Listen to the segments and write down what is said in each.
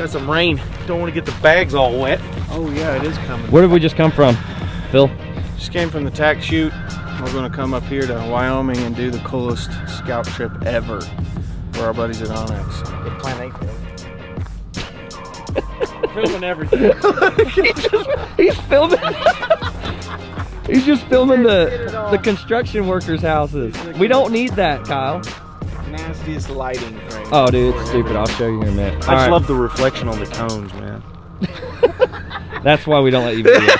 got some rain. Don't want to get the bags all wet. Oh yeah, it is coming. Where did we just come from, Phil? Just came from the tack chute. We're gonna come up here to Wyoming and do the coolest scout trip ever for our buddies at OnX. With Plan A. Filming everything. he's filming. He's just filming the construction workers' houses. We don't need that, Kyle. Nastiest lighting frame. Oh, dude, it's stupid. I'll show you in a minute. I just love the reflection on the cones, man. That's why we don't let you video.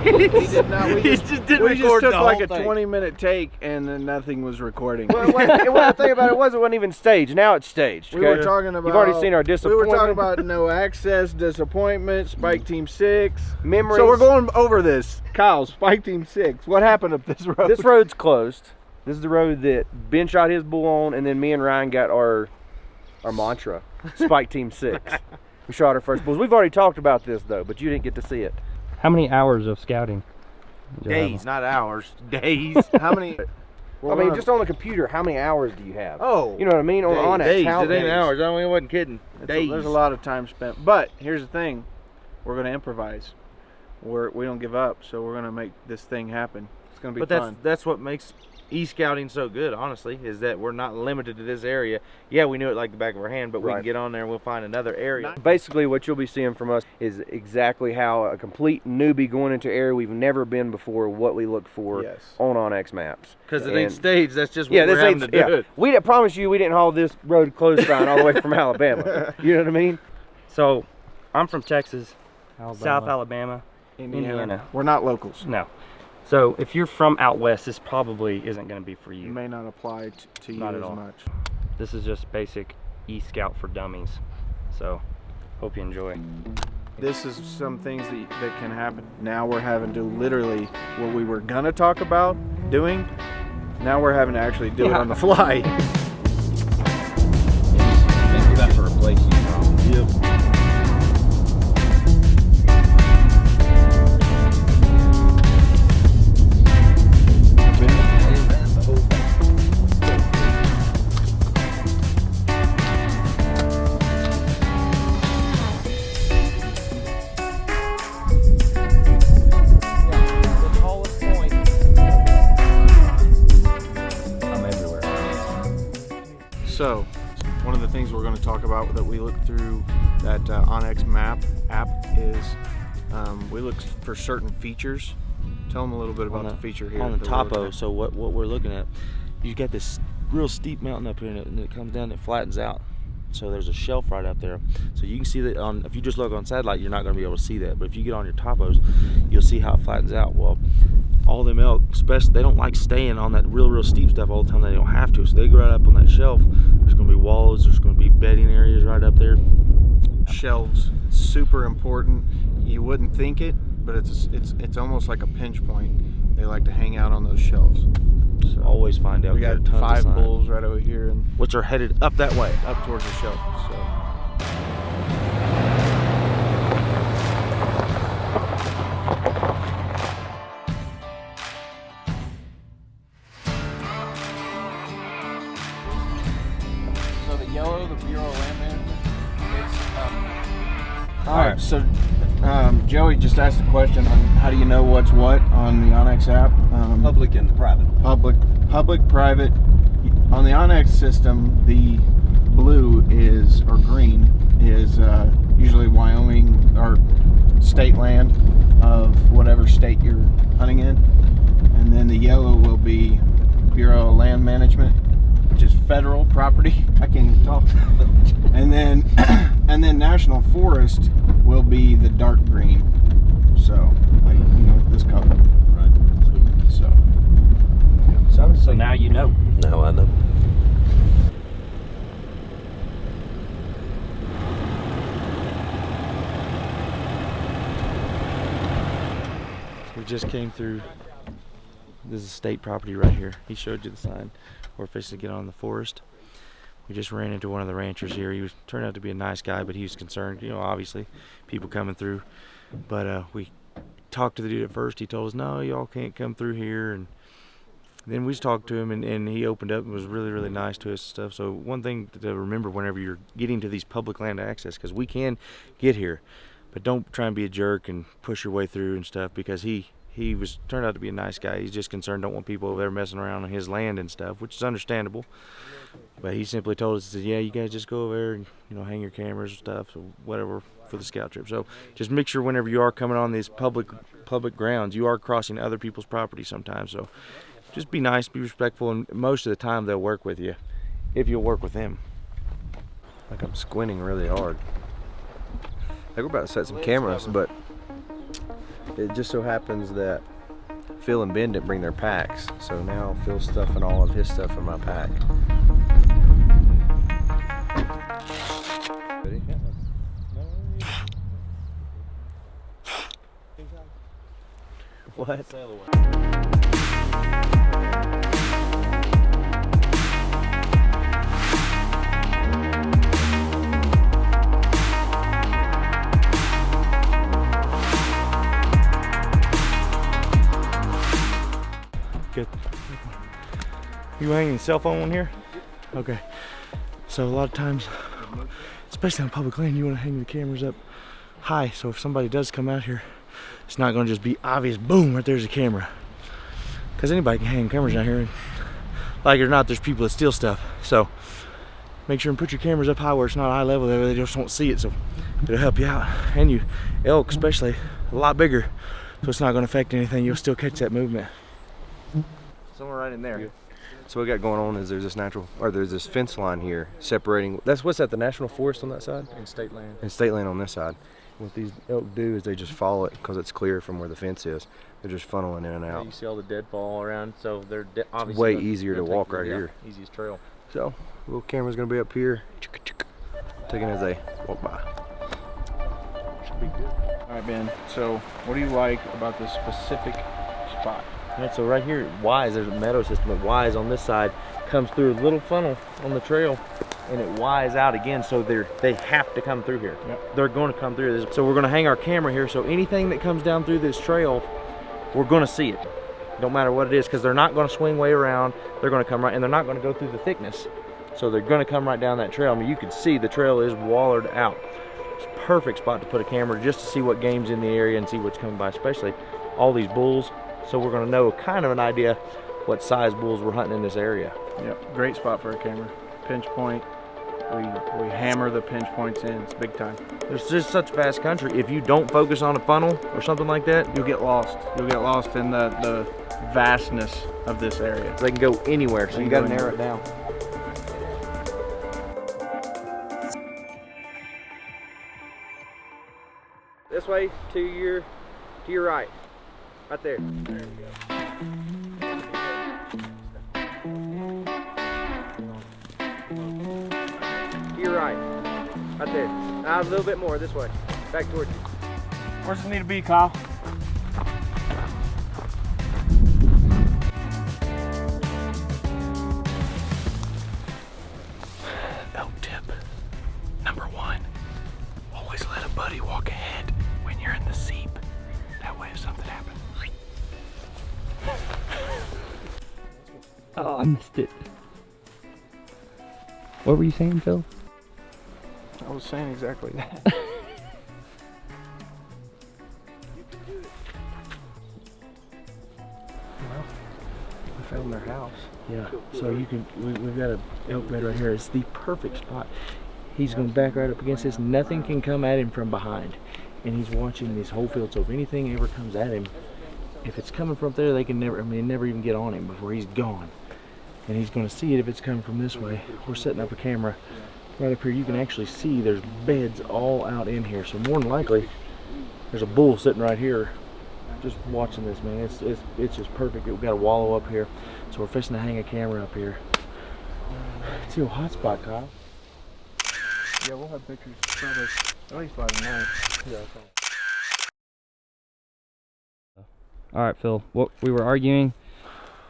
He did not. We just didn't we record just took the like whole a thing. 20-minute take and then nothing was recording. Well, the thing about it wasn't even staged. Now it's staged. We Okay? were talking about. You've already seen our We disappointment. were talking about no access, disappointment, Spike Team 6. memories. So we're going over this. Kyle, Spike Team 6. What happened up this road? This road's closed. This is the road that Ben shot his bull on, and then me and Ryan got our mantra, Spike Team 6. We shot our first bulls. We've already talked about this though, but you didn't get to see it. How many hours of scouting? Days, not hours. Days. How many? I mean, just on the computer, how many hours do you have? Oh, You know what I mean? On OnX, Days. how It ain't days? hours. I mean, I wasn't kidding. Days. There's a lot of time spent. But here's the thing: we're going to improvise. We don't give up, so we're going to make this thing happen. It's going to be But fun. that's what makes e-scouting so good, honestly, is that we're not limited to this area. Yeah, we knew it like the back of our hand, but we Right. can get on there and we'll find another area. Basically, what you'll be seeing from us is exactly how a complete newbie going into an area we've never been before, what we look for Yes. on OnX maps. Because it ain't And- staged, that's just what Yeah, we're this having ain't. to do. Yeah, I promise you, we didn't haul this road closed sign all the way from Alabama. You know what I mean? So, I'm from Texas, South Alabama, Indiana. We're not locals. No. So, if you're from out west, this probably isn't going to be for It you. may not apply to you Not as at all. much. This is just basic e-scout for dummies. So, hope you enjoy. This is some things that can happen. Now we're having to literally, what we were going to talk about doing, now we're having to actually do it on the fly. That's a replacement problem. Yep. I'm everywhere. So, one of the things we're going to talk about that we look through that OnX map app is we look for certain features. Tell them a little bit about the feature here. On the that we're looking topo, at. so what we're looking at, you got this real steep mountain up here and it comes down and it flattens out. So there's a shelf right up there. So you can see that on, if you just look on satellite, you're not going to be able to see that. But if you get on your topos, you'll see how it flattens out. Well, all them elk, especially, they don't like staying on that real steep stuff all the time. They don't have to. So they go right up on that shelf. There's going to be wallows. There's going to be bedding areas right up there. Shelves, it's super important. You wouldn't think it, but it's almost like a pinch point. They like to hang out on those shelves. So Always find out. we got tons of 5 sign, bulls right over here and which are headed up that way. up towards the shelf. So the yellow, the Bureau of Land Management. It's all right. So Joey just asked a question on how do you know what's what on the OnX app. Public and private. Public, private. On the OnX system, the blue is, or green, is usually Wyoming or state land of whatever state you're hunting in. And then the yellow will be Bureau of Land Management, which is federal property. I can't even talk. And then National Forest will be the dark green. So, like, this color. Right. So now you know. Now I know. We just came through. This is state property right here. He showed you the sign. We're fixing to get on the forest. We just ran into one of the ranchers here. He turned out to be a nice guy, but he was concerned, you know, obviously, people coming through. But we talked to the dude at first. He told us, no, y'all can't come through here. And then we just talked to him, and he opened up and was really, really nice to us and stuff. So one thing to remember whenever you're getting to these public land access, because we can get here, but don't try and be a jerk and push your way through and stuff, because he turned out to be a nice guy. He's just concerned, don't want people over there messing around on his land and stuff, which is understandable. But he simply told us, he said, yeah, you guys just go over there and, you know, hang your cameras and stuff, or whatever, for the scout trip. So just make sure whenever you are coming on these public grounds, you are crossing other people's property sometimes. So just be nice, be respectful, and most of the time they'll work with you if you'll work with them. Like I'm squinting really hard. Like we're about to set some cameras, but it just so happens that Phil and Ben didn't bring their packs, so now Phil's stuffing all of his stuff in my pack. Ready? What? Good. You hanging your cell phone on here? Okay. So a lot of times, especially on public land, you want to hang the cameras up high, so if somebody does come out here, it's not going to just be obvious, boom, right there's a camera. Because anybody can hang cameras out here, and like it or not, there's people that steal stuff. So make sure and put your cameras up high where it's not eye level, there they just won't see it, so it'll help you out. And you, elk especially, a lot bigger, so it's not going to affect anything. You'll still catch that movement. Somewhere right in there. So what we got going on is there's this fence line here separating. What's that? The national forest on that side? And state land. And state land on this side. What these elk do is they just follow it because it's clear from where the fence is. They're just funneling in and out. You see all the deadfall around, so they're obviously way easier to walk right here. Easiest trail. So little camera's gonna be up here, taking as they walk by. Should be good. All right, Ben. So, what do you like about this specific spot? Right, so right here at Wise, there's a meadow system at Wise on this side, comes through a little funnel on the trail, and it Wise out again, so they have to come through here. Yep. They're going to come through this. So we're going to hang our camera here, so anything that comes down through this trail, we're going to see it. Don't matter what it is, because they're not going to swing way around. They're going to come right, and they're not going to go through the thickness. So they're going to come right down that trail. I mean, you can see the trail is wallered out. It's a perfect spot to put a camera just to see what game's in the area and see what's coming by, especially all these bulls. So we're going to know kind of an idea what size bulls we're hunting in this area. Yep, great spot for a camera. Pinch point. We hammer the pinch points in. It's big time. There's just such vast country. If you don't focus on a funnel or something like that, You'll get lost. You'll get lost in the vastness of this area. they can go anywhere. So They you can got to go narrow it down. This way to your right. Right there. There we go. To your right. Right there. Now a little bit more this way. Back towards you. Where's it need to be, Kyle? Elk tip number 1: always let a buddy walk ahead when you're in the seep. That way, if something happens. Oh, I missed it. What were you saying, Phil? I was saying exactly that. We found their house. Yeah, so you can, we've got a elk bed right here. It's the perfect spot. He's going to back right up against this. Nothing can come at him from behind. And he's watching this whole field, so if anything ever comes at him, if it's coming from up there, they can never even get on him before he's gone. And he's going to see it if it's coming from this way. We're setting up a camera right up here. You can actually see there's beds all out in here. So more than likely, there's a bull sitting right here just watching this, man. It's just perfect. We've got a wallow up here. So we're fixing to hang a camera up here. It's your hot spot, Kyle. Yeah, we'll have pictures probably at least by tonight. Yeah, All right, Phil. What we were arguing,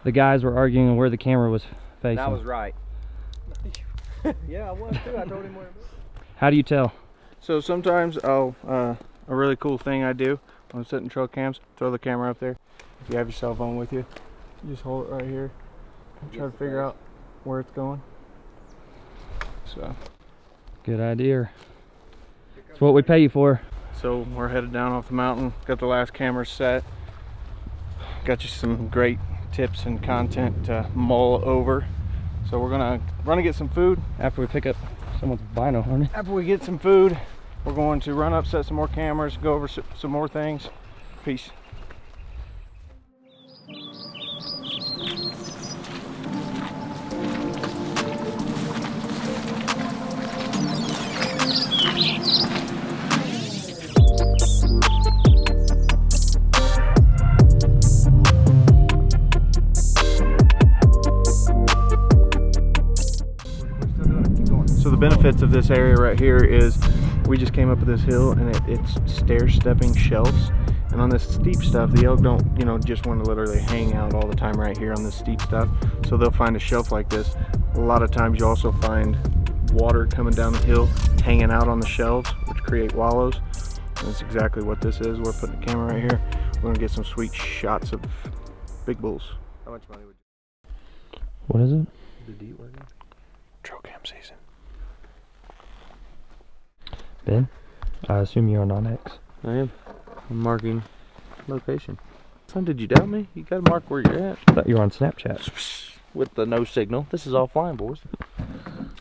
the guys were arguing where the camera was facing. That was right. Yeah, I was too. I told him where to be. How do you tell? So sometimes a really cool thing I do when I'm setting trail cams, throw the camera up there. If you have your cell phone with you, you just hold it right here and try to figure out where it's going. So Good idea. It's what we pay you for. So we're headed down off the mountain, got the last camera set. Got you some great tips and content to mull over. So we're gonna run and get some food. After we pick up someone's vinyl, aren't we? After we get some food, we're going to run up, set some more cameras, go over some more things. Peace. So the benefits of this area right here is we just came up this hill and it's stair-stepping shelves. And on this steep stuff, the elk don't, you know, just want to literally hang out all the time right here on this steep stuff. So they'll find a shelf like this. A lot of times you also find water coming down the hill, hanging out on the shelves, which create wallows. And that's exactly what this is. We're putting the camera right here. We're gonna get some sweet shots of big bulls. How much money would What is it? the deep working? Trail cam season. Ben, I assume you're on OnX. I am. I'm marking location. Son, did you doubt me? You gotta mark where you're at. I thought you were on Snapchat. With the no signal. This is offline, boys.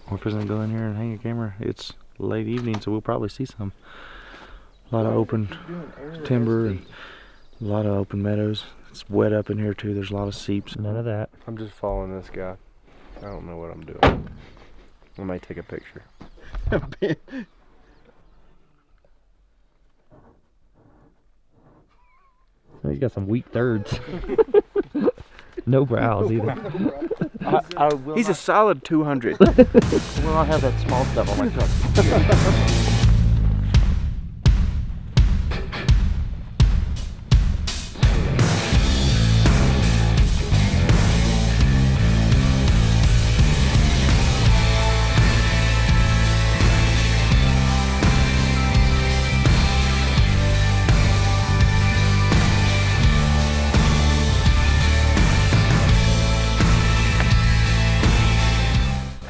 We're just gonna go in here and hang a camera. It's late evening, so we'll probably see some. A lot of open timber and a lot of open meadows. It's wet up in here too. There's a lot of seeps. None of that. I'm just following this guy. I don't know what I'm doing. I might take a picture. Oh, you got some weak thirds. No brows either. I will He's a solid 200. will not have that small stuff on my truck.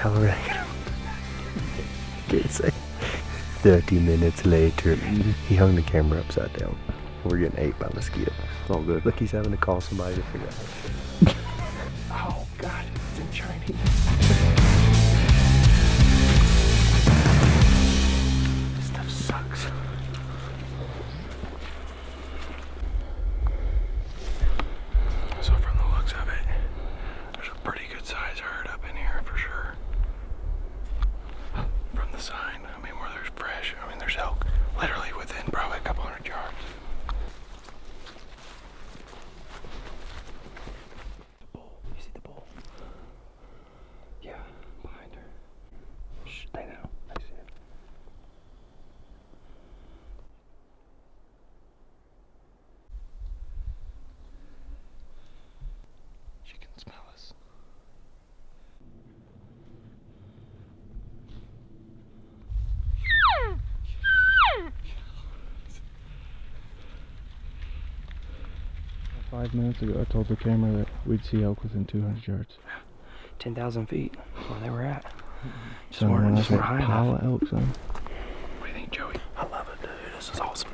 Alright. It's like 30 minutes later. He hung the camera upside down. We're getting ate by mosquitoes. It's all good. Look, he's having to call somebody to figure out. Oh God, it's in Chinese. This stuff sucks. So from the looks of it, there's a pretty good size herd up in here for sure. From the sign, I mean, where there's fresh, I mean, there's elk literally within probably a couple hundred yards. The bull. You see the bull? Yeah, behind her. Shh, they know. They see it. She can smell us. Five minutes ago, I told the camera that we'd see elk within 200 yards. 10,000 feet. That's where they were at. Just So when weren't, I just say weren't high pile enough. of elk, son. What do you think, Joey? I love it, dude. This is awesome.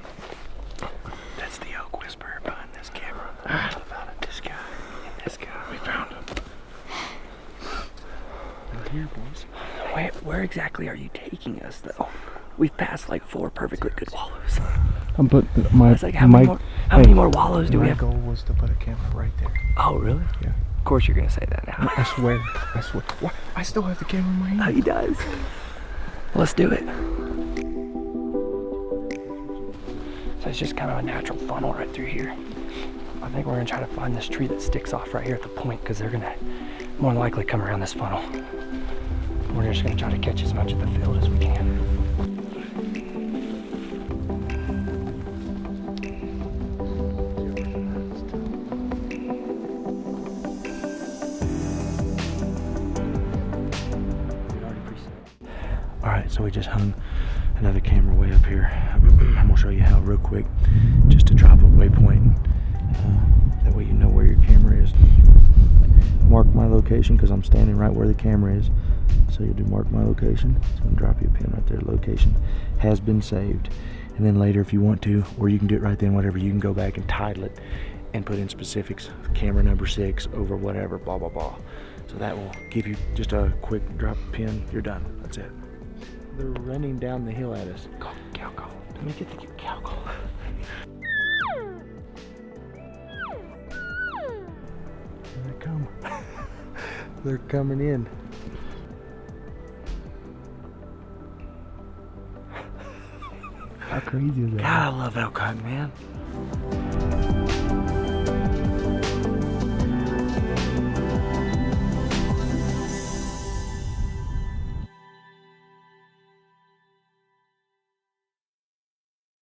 That's the elk whisperer behind this camera. I thought about it. This guy and this guy. We found him. They're here, boys. Where exactly are you taking us, though? We've passed like 4 perfectly good wallows. I'm putting my. It's like, how many more wallows do we My have? goal was to put a camera right there. Oh, really? Yeah. Of course you're going to say that now. I swear. I swear. What? I still have the camera in my hand. Oh, he does. Let's do it. So it's just kind of a natural funnel right through here. I think we're going to try to find this tree that sticks off right here at the point because they're going to more than likely come around this funnel. We're just going to try to catch as much of the field as we can. We already preset. So we just hung another camera way up here. I'm gonna show you how real quick, just to drop a waypoint. That way you know where your camera is. Mark my location because I'm standing right where the camera is. So you'll do mark my location. It's gonna drop you a pin right there. Location has been saved. And then later if you want to, or you can do it right then, whatever, you can go back and title it and put in specifics, camera number 6 over whatever, blah, blah, blah. So that will give you just a quick drop pin, you're done, that's it. They're running down the hill at us. Go, cow call. Let me get the cow call. Here they come. They're coming in. How crazy is that? God, I love elk hunting, man.